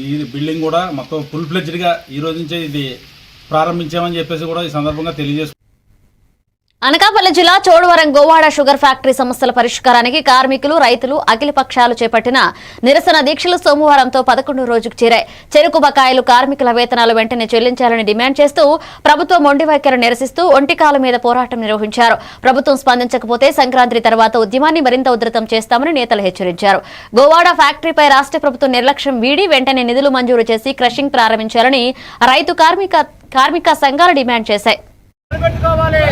ఈ బిల్డింగ్ కూడా మొత్తం ఫుల్ ఫ్లెడ్జ్డ్గా ఈ రోజు నుంచే ఇది ప్రారంభించామని చెప్పేసి కూడా ఈ సందర్భంగా తెలియజేస్తున్నాం. అనకాపల్లి జిల్లా చోడవరం గోవాడ షుగర్ ఫ్యాక్టరీ సమస్యల పరిష్కారానికి కార్మికులు, రైతులు, అఖిల పక్షాలు చేపట్టిన నిరసన దీక్షలు సోమవారంతో 11వ రోజుకు చేరాయి. చెరుకు బకాయిలు, కార్మికుల వేతనాలు వెంటనే చెల్లించాలని డిమాండ్ చేస్తూ ప్రభుత్వం మొండి వైఖరి నిరసిస్తూ ఒంటికాల మీద పోరాటం నిర్వహించారు. ప్రభుత్వం స్పందించకపోతే సంక్రాంతి తర్వాత ఉద్యమాన్ని మరింత ఉధృతం చేస్తామని నేతలు హెచ్చరించారు. గోవాడ ఫ్యాక్టరీపై రాష్ట్ర ప్రభుత్వం నిర్లక్ష్యం వీడి వెంటనే నిధులు మంజూరు చేసి క్రషింగ్ ప్రారంభించాలని రైతు, కార్మిక సంఘాలు డిమాండ్ చేశాయి. నిలబెట్టుకోవాలి.